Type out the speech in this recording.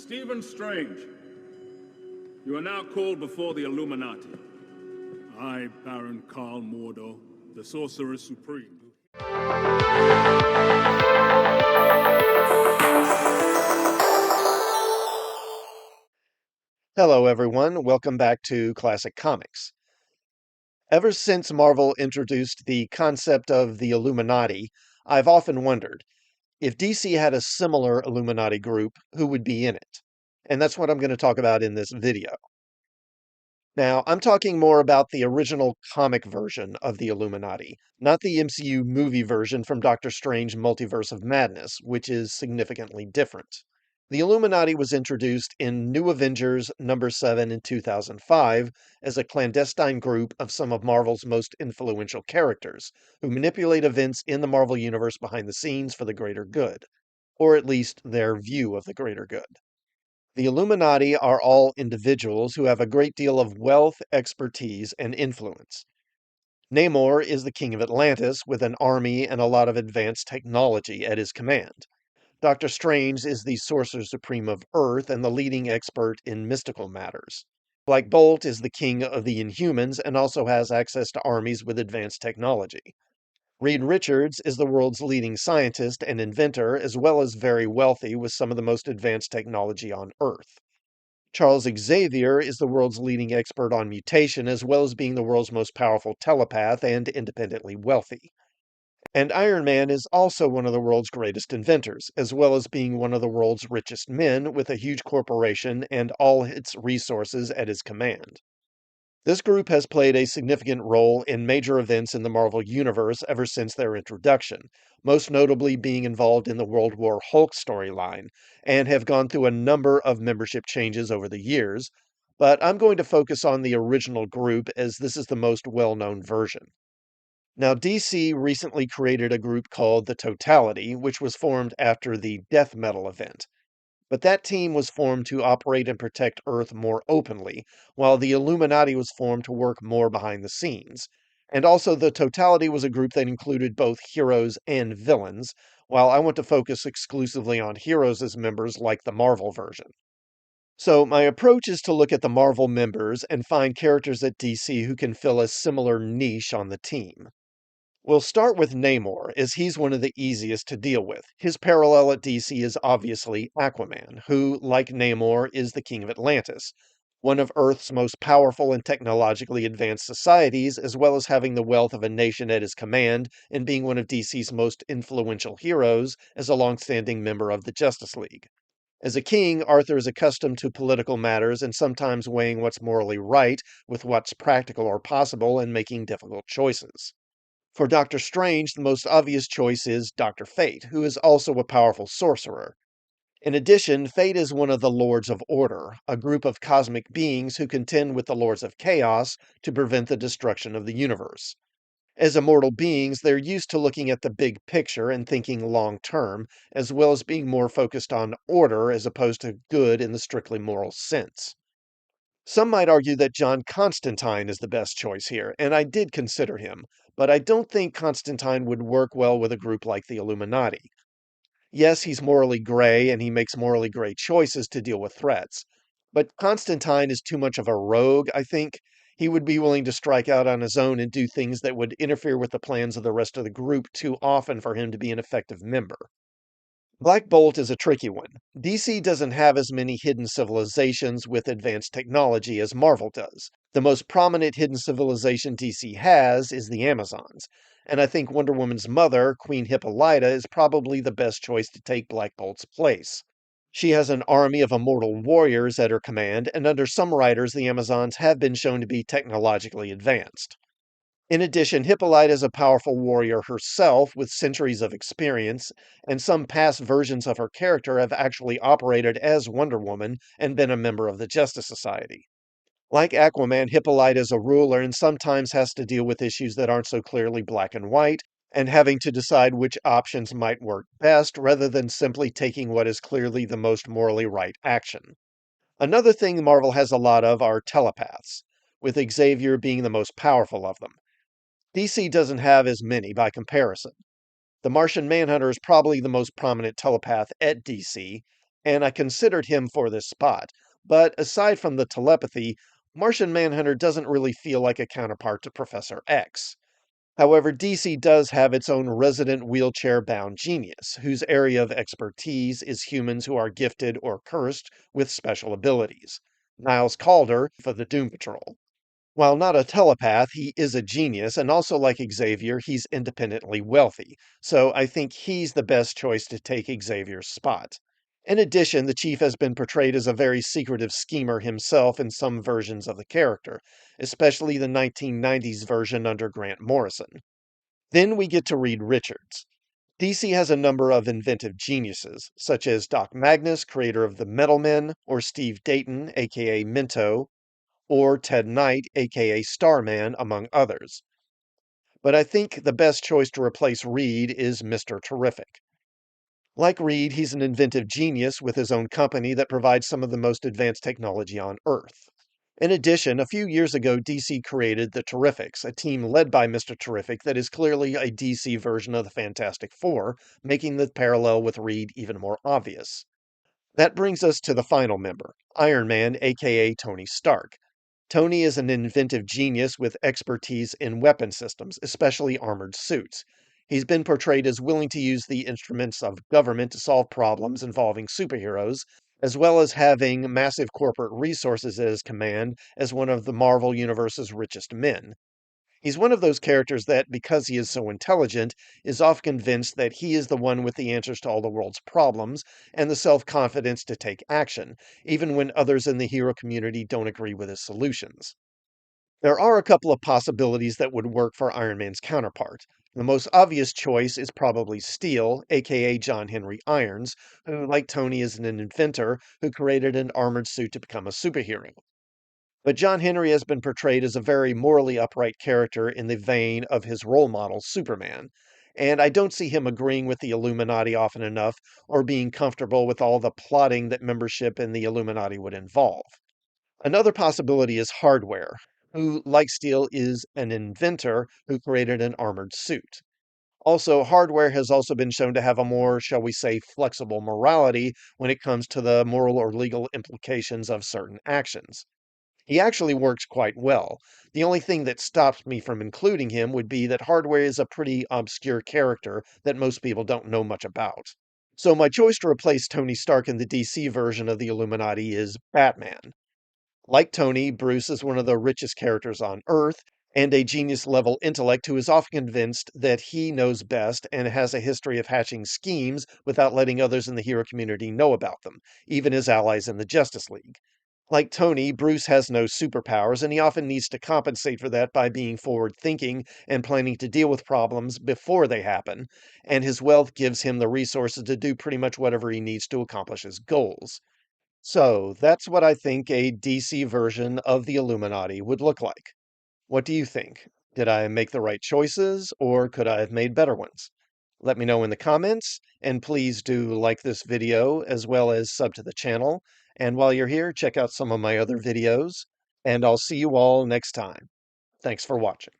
Stephen Strange, you are now called before the Illuminati. I, Baron Karl Mordo, the Sorcerer Supreme. Hello everyone, welcome back to Classic Comics. Ever since Marvel introduced the concept of the Illuminati, I've often wondered, if DC had a similar Illuminati group, who would be in it? And that's what I'm going to talk about in this video. Now, I'm talking more about the original comic version of the Illuminati, not the MCU movie version from Doctor Strange Multiverse of Madness, which is significantly different. The Illuminati was introduced in New Avengers number 7 in 2005 as a clandestine group of some of Marvel's most influential characters, who manipulate events in the Marvel Universe behind the scenes for the greater good, or at least their view of the greater good. The Illuminati are all individuals who have a great deal of wealth, expertise, and influence. Namor is the king of Atlantis with an army and a lot of advanced technology at his command. Doctor Strange is the Sorcerer Supreme of Earth and the leading expert in mystical matters. Black Bolt is the king of the Inhumans and also has access to armies with advanced technology. Reed Richards is the world's leading scientist and inventor, as well as very wealthy with some of the most advanced technology on Earth. Charles Xavier is the world's leading expert on mutation, as well as being the world's most powerful telepath and independently wealthy. And Iron Man is also one of the world's greatest inventors, as well as being one of the world's richest men with a huge corporation and all its resources at his command. This group has played a significant role in major events in the Marvel Universe ever since their introduction, most notably being involved in the World War Hulk storyline, and have gone through a number of membership changes over the years, but I'm going to focus on the original group as this is the most well-known version. Now, DC recently created a group called the Totality, which was formed after the Death Metal event. But that team was formed to operate and protect Earth more openly, while the Illuminati was formed to work more behind the scenes. And also, the Totality was a group that included both heroes and villains, while I want to focus exclusively on heroes as members like the Marvel version. So, my approach is to look at the Marvel members and find characters at DC who can fill a similar niche on the team. We'll start with Namor, as he's one of the easiest to deal with. His parallel at DC is obviously Aquaman, who, like Namor, is the king of Atlantis, one of Earth's most powerful and technologically advanced societies, as well as having the wealth of a nation at his command and being one of DC's most influential heroes as a long-standing member of the Justice League. As a king, Arthur is accustomed to political matters and sometimes weighing what's morally right with what's practical or possible and making difficult choices. For Doctor Strange, the most obvious choice is Dr. Fate, who is also a powerful sorcerer. In addition, Fate is one of the Lords of Order, a group of cosmic beings who contend with the Lords of Chaos to prevent the destruction of the universe. As immortal beings, they're used to looking at the big picture and thinking long term, as well as being more focused on order as opposed to good in the strictly moral sense. Some might argue that John Constantine is the best choice here, and I did consider him, but I don't think Constantine would work well with a group like the Illuminati. Yes, he's morally gray, and he makes morally gray choices to deal with threats, but Constantine is too much of a rogue, I think. He would be willing to strike out on his own and do things that would interfere with the plans of the rest of the group too often for him to be an effective member. Black Bolt is a tricky one. DC doesn't have as many hidden civilizations with advanced technology as Marvel does. The most prominent hidden civilization DC has is the Amazons, and I think Wonder Woman's mother, Queen Hippolyta, is probably the best choice to take Black Bolt's place. She has an army of immortal warriors at her command, and under some writers, the Amazons have been shown to be technologically advanced. In addition, Hippolyta is a powerful warrior herself with centuries of experience, and some past versions of her character have actually operated as Wonder Woman and been a member of the Justice Society. Like Aquaman, Hippolyta is a ruler and sometimes has to deal with issues that aren't so clearly black and white, and having to decide which options might work best rather than simply taking what is clearly the most morally right action. Another thing Marvel has a lot of are telepaths, with Xavier being the most powerful of them. DC doesn't have as many by comparison. The Martian Manhunter is probably the most prominent telepath at DC, and I considered him for this spot. But aside from the telepathy, Martian Manhunter doesn't really feel like a counterpart to Professor X. However, DC does have its own resident wheelchair-bound genius, whose area of expertise is humans who are gifted or cursed with special abilities. Niles Calder for the Doom Patrol. While not a telepath, he is a genius, and also like Xavier, he's independently wealthy, so I think he's the best choice to take Xavier's spot. In addition, the Chief has been portrayed as a very secretive schemer himself in some versions of the character, especially the 1990s version under Grant Morrison. Then we get to Reed Richards. DC has a number of inventive geniuses, such as Doc Magnus, creator of the Metal Men, or Steve Dayton, aka Minto, or Ted Knight, aka Starman, among others. But I think the best choice to replace Reed is Mr. Terrific. Like Reed, he's an inventive genius with his own company that provides some of the most advanced technology on Earth. In addition, a few years ago, DC created the Terrifics, a team led by Mr. Terrific that is clearly a DC version of the Fantastic Four, making the parallel with Reed even more obvious. That brings us to the final member, Iron Man, aka Tony Stark. Tony is an inventive genius with expertise in weapon systems, especially armored suits. He's been portrayed as willing to use the instruments of government to solve problems involving superheroes, as well as having massive corporate resources at his command as one of the Marvel Universe's richest men. He's one of those characters that, because he is so intelligent, is often convinced that he is the one with the answers to all the world's problems and the self-confidence to take action, even when others in the hero community don't agree with his solutions. There are a couple of possibilities that would work for Iron Man's counterpart. The most obvious choice is probably Steel, aka John Henry Irons, who, like Tony, is an inventor who created an armored suit to become a superhero. But John Henry has been portrayed as a very morally upright character in the vein of his role model, Superman, and I don't see him agreeing with the Illuminati often enough or being comfortable with all the plotting that membership in the Illuminati would involve. Another possibility is Hardware, who, like Steel, is an inventor who created an armored suit. Also, Hardware has also been shown to have a more, shall we say, flexible morality when it comes to the moral or legal implications of certain actions. He actually works quite well. The only thing that stops me from including him would be that Hardware is a pretty obscure character that most people don't know much about. So my choice to replace Tony Stark in the DC version of the Illuminati is Batman. Like Tony, Bruce is one of the richest characters on Earth, and a genius-level intellect who is often convinced that he knows best and has a history of hatching schemes without letting others in the hero community know about them, even his allies in the Justice League. Like Tony, Bruce has no superpowers, and he often needs to compensate for that by being forward-thinking and planning to deal with problems before they happen, and his wealth gives him the resources to do pretty much whatever he needs to accomplish his goals. So, that's what I think a DC version of the Illuminati would look like. What do you think? Did I make the right choices, or could I have made better ones? Let me know in the comments, and please do like this video as well as sub to the channel. And while you're here, check out some of my other videos, and I'll see you all next time. Thanks for watching.